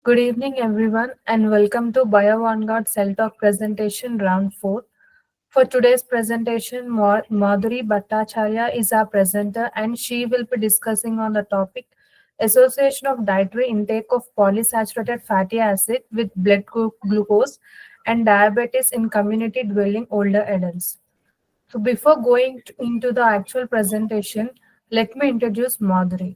Good evening, everyone, and welcome to BioVanguard Cell Talk presentation round 4. For today's presentation, Madhuri Bhattacharya is our presenter, and she will be discussing on the topic association of dietary intake of polysaturated fatty acid with blood glucose and diabetes in community dwelling older adults. So, before into the actual presentation, let me introduce Madhuri.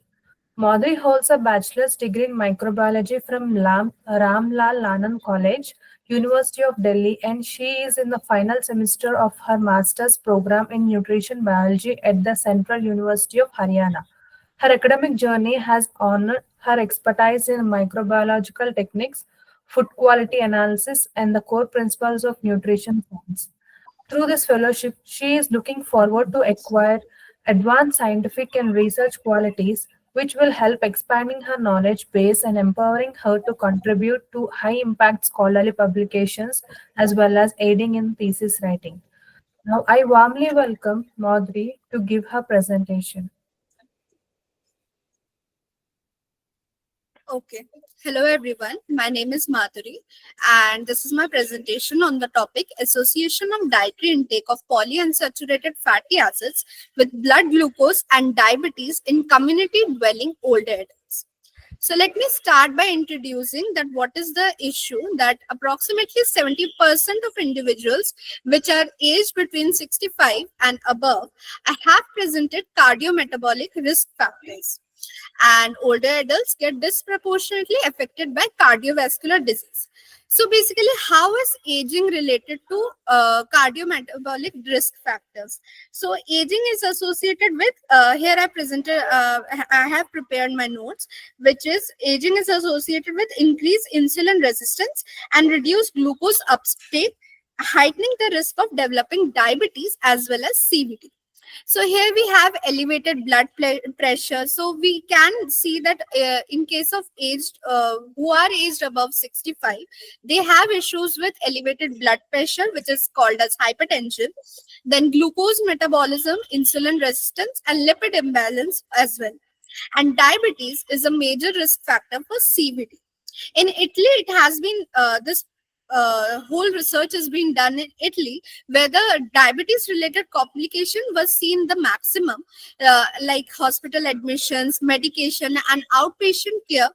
Madhuri holds a bachelor's degree in microbiology from Ramlal Lanan College, University of Delhi, and she is in the final semester of her master's program in nutrition biology at the Central University of Haryana. Her academic journey has honored her expertise in microbiological techniques, food quality analysis, and the core principles of nutrition science. Through this fellowship, she is looking forward to acquire advanced scientific and research qualities which will help expanding her knowledge base and empowering her to contribute to high impact scholarly publications as well as aiding in thesis writing. Now, I warmly welcome Madhuri to give her presentation. Okay. Hello everyone. My name is Madhuri and this is my presentation on the topic association of dietary intake of polyunsaturated fatty acids with blood glucose and diabetes in community dwelling older adults. So let me start by introducing that what is the issue that approximately 70% of individuals which are aged between 65 and above have presented cardiometabolic risk factors, and older adults get disproportionately affected by cardiovascular disease. So basically, how is aging related to cardiometabolic risk factors? So aging is associated with, here I have prepared my notes, which is aging is associated with increased insulin resistance and reduced glucose uptake, heightening the risk of developing diabetes as well as CVD. So here we have elevated blood pressure. So we can see that in case of aged who are aged above 65, they have issues with elevated blood pressure, which is called as hypertension, then glucose metabolism, insulin resistance, and lipid imbalance as well. And diabetes is a major risk factor for CVD. In Italy, it has been this whole research is being done in Italy, where the diabetes related complication was seen the maximum, like hospital admissions, medication, and outpatient care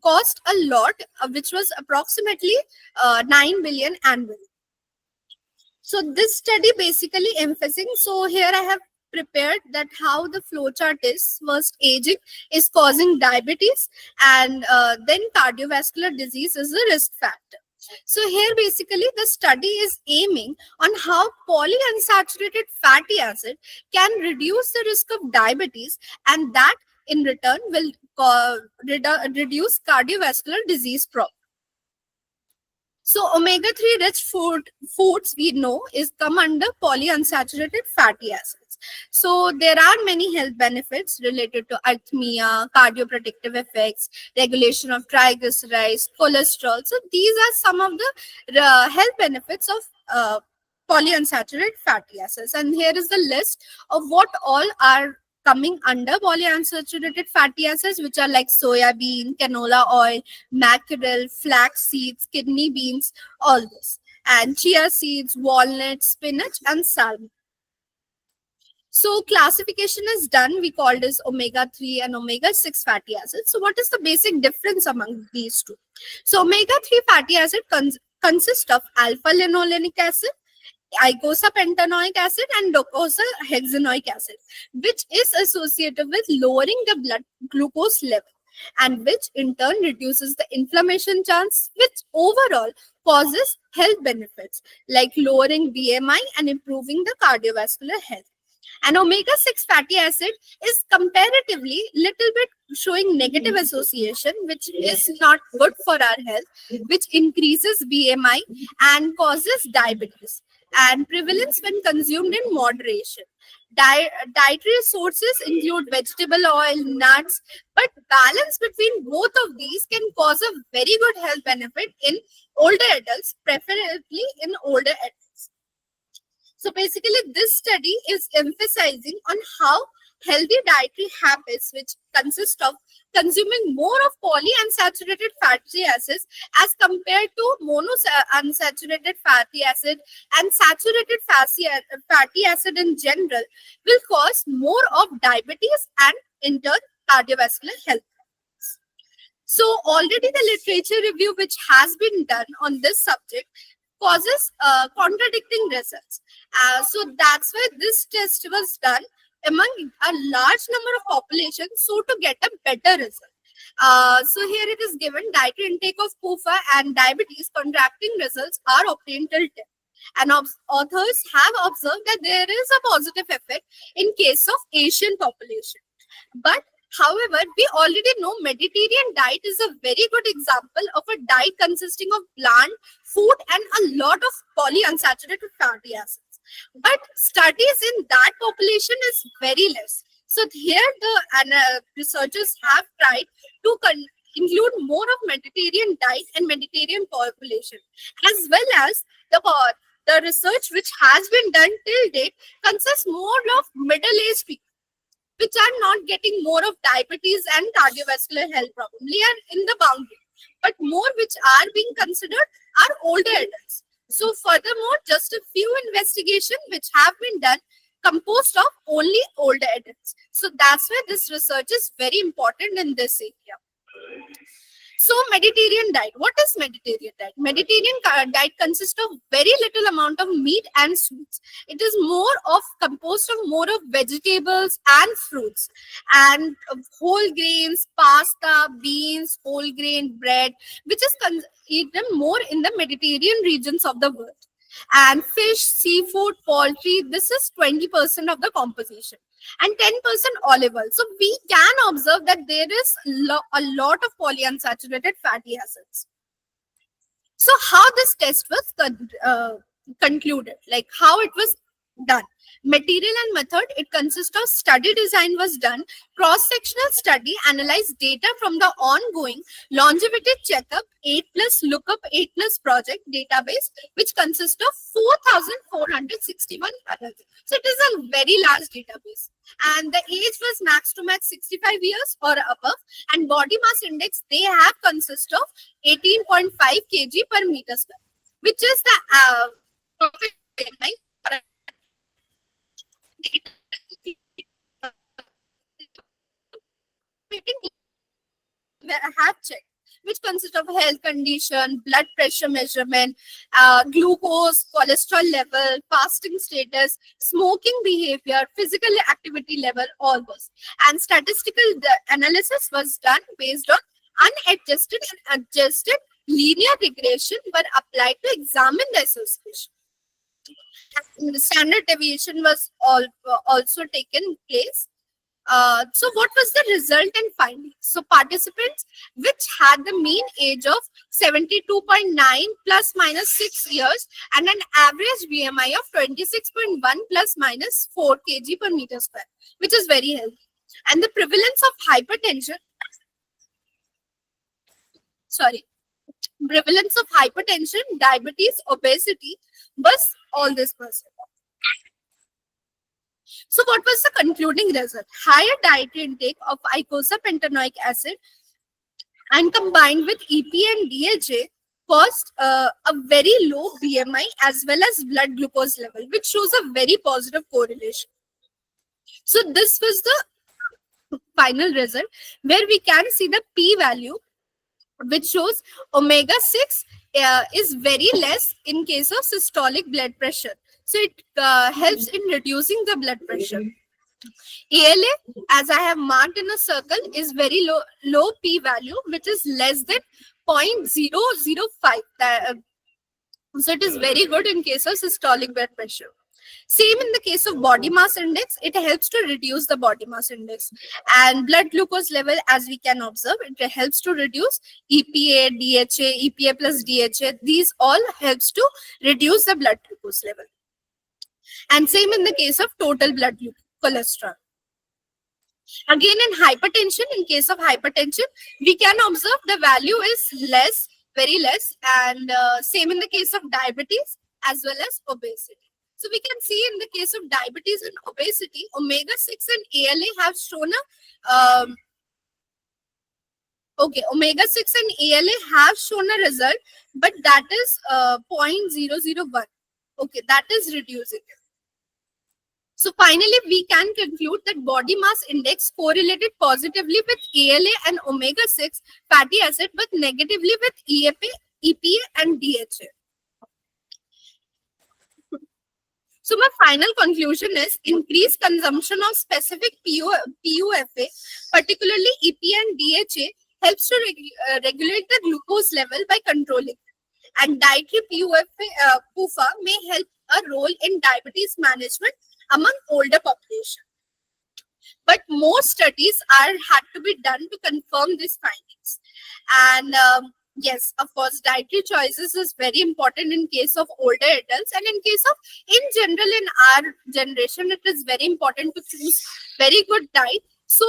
cost a lot, which was approximately 9 billion annually. So this study basically emphasizing. So here I have prepared that how the flowchart is. First, aging is causing diabetes, and then cardiovascular disease is a risk factor. So here basically the study is aiming on how polyunsaturated fatty acid can reduce the risk of diabetes, and that in return will reduce cardiovascular disease problem. So omega-3 rich foods we know is come under polyunsaturated fatty acids. So there are many health benefits related to arrhythmia, cardioprotective effects, regulation of triglycerides, cholesterol. So these are some of the health benefits of polyunsaturated fatty acids. And here is the list of what all are coming under polyunsaturated fatty acids, which are like soya bean, canola oil, mackerel, flax seeds, kidney beans, all this, and chia seeds, walnuts, spinach, and salmon. So classification is done. We call this omega-3 and omega-6 fatty acids. So what is the basic difference among these two? So omega-3 fatty acid consists of alpha-linolenic acid, eicosapentaenoic acid, and docosahexaenoic acid, which is associated with lowering the blood glucose level, and which in turn reduces the inflammation chance, which overall causes health benefits like lowering BMI and improving the cardiovascular health. And omega-6 fatty acid is comparatively little bit showing negative association, which is not good for our health, which increases BMI and causes diabetes, and prevalence when consumed in moderation. Dietary sources include vegetable oil, nuts, but balance between both of these can cause a very good health benefit in older adults, preferably in older adults. So basically, this study is emphasizing on how healthy dietary habits, which consist of consuming more of polyunsaturated fatty acids as compared to monounsaturated fatty acid and saturated fatty acid in general will cause more of diabetes and in turn cardiovascular health. So already the literature review which has been done on this subject causes contradicting results. So that's why this test was done among a large number of population so to get a better result. So here it is given dietary intake of PUFA and diabetes contracting results are obtained till 10. And authors have observed that there is a positive effect in case of Asian population. But however, we already know Mediterranean diet is a very good example of a diet consisting of plant food and a lot of polyunsaturated fatty acids. But studies in that population is very less. So here the researchers have tried to include more of Mediterranean diet and Mediterranean population, as well as the research which has been done till date consists more of middle-aged people, which are not getting more of diabetes and cardiovascular health probably are in the boundary, but more which are being considered are older adults. So furthermore, just a few investigations which have been done composed of only older adults. So that's why this research is very important in this area. So Mediterranean diet. What is Mediterranean diet? Mediterranean diet consists of very little amount of meat and sweets. It is more of composed of more of vegetables and fruits and whole grains, pasta, beans, whole grain bread, which is eaten more in the Mediterranean regions of the world. And fish, seafood, poultry, this is 20% of the composition and 10% olive oil. So we can observe that there is a lot of polyunsaturated fatty acids. So how this test was concluded, like how it was done. Material and method, it consists of study design was done, cross-sectional study, analyzed data from the ongoing longevity checkup 8+ lookup 8+ project database, which consists of 4,461 adults. So it is a very large database. And the age was max to max 65 years or above, and body mass index they have consist of 18.5 kg per meter square, which is the perfect BMI for a have checked, which consists of health condition, blood pressure measurement, glucose, cholesterol level, fasting status, smoking behavior, physical activity level, all those. And statistical analysis was done based on unadjusted and adjusted linear regression were applied to examine the association. And the standard deviation was also taken place. So what was the result and findings? So participants which had the mean age of 72.9 plus minus 6 years and an average BMI of 26.1 plus minus 4 kg per meter square, which is very healthy. And the prevalence of hypertension, prevalence of hypertension, diabetes, obesity was all this percent. So what was the concluding result? Higher dietary intake of eicosapentaenoic acid and combined with EPA and DHA caused a very low BMI as well as blood glucose level, which shows a very positive correlation. So this was the final result where we can see the p-value, which shows omega-6 is very less in case of systolic blood pressure. So it helps in reducing the blood pressure. ALA, as I have marked in a circle, is very low p-value, which is less than 0.005. So it is very good in case of systolic blood pressure. Same in the case of body mass index, it helps to reduce the body mass index. And blood glucose level, as we can observe, it helps to reduce EPA, DHA, EPA plus DHA. These all helps to reduce the blood glucose level. And same in the case of total blood cholesterol. Again, in hypertension, in case of hypertension, we can observe the value is less, very less. And same in the case of diabetes as well as obesity. So we can see in the case of diabetes and obesity, omega-6 and ALA have shown a Okay, omega 6 and ALA have shown a result, but that is 0.001. Okay, that is reducing. So finally, we can conclude that body mass index correlated positively with ALA and omega 6 fatty acid, but negatively with EPA, and DHA. So my final conclusion is increased consumption of specific PUFA, particularly EPA and DHA, helps to regulate the glucose level by controlling. And dietary PUFA may help a role in diabetes management among older population. But more studies had to be done to confirm these findings. And yes, of course, dietary choices is very important in case of older adults, and in case of, in general, in our generation, it is very important to choose very good diet. So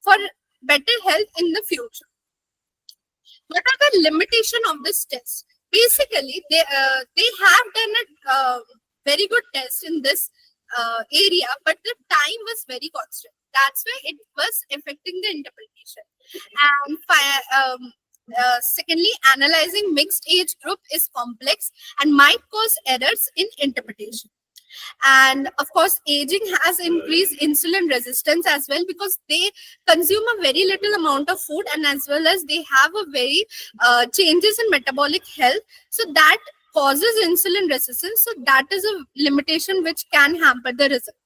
for better health in the future. What are the limitation of this test? Basically, they have done a very good test in this area, but the time was very constant. That's why it was affecting the interpretation. And secondly, analyzing mixed age group is complex and might cause errors in interpretation. And of course, aging has increased insulin resistance as well, because they consume a very little amount of food, and as well as they have a very changes in metabolic health, so that causes insulin resistance. So that is a limitation which can hamper the result.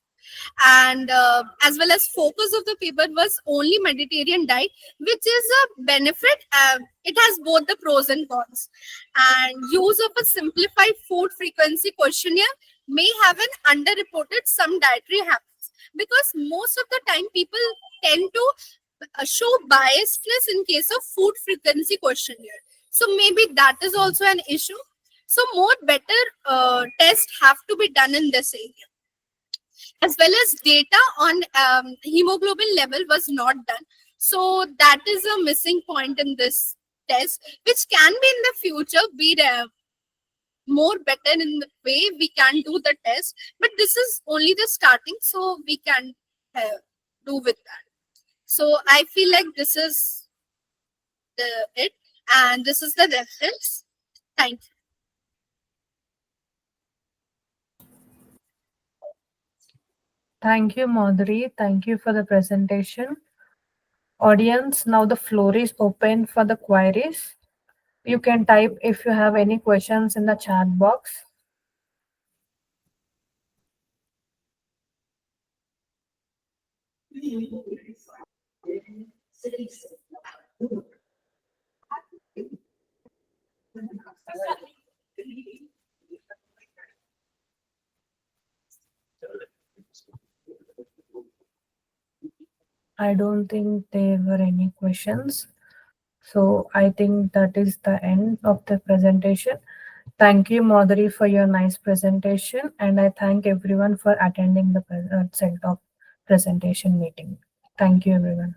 And as well as focus of the paper was only Mediterranean diet, which is a benefit. It has both the pros and cons. And use of a simplified food frequency questionnaire may have an underreported some dietary habits, because most of the time people tend to show biasness in case of food frequency questionnaire. So maybe that is also an issue. So more better tests have to be done in this area. As well as data on hemoglobin level was not done. So that is a missing point in this test, which can be in the future be more better in the way we can do the test. But this is only the starting, so we can do with that. So I feel like this is it, and this is the reference. Thank you. Thank you, Madhuri. Thank you for the presentation. Audience, now the floor is open for the queries. You can type if you have any questions in the chat box. I don't think there were any questions. So I think that is the end of the presentation. Thank you, Madhuri, for your nice presentation. And I thank everyone for attending the set of presentation meeting. Thank you, everyone.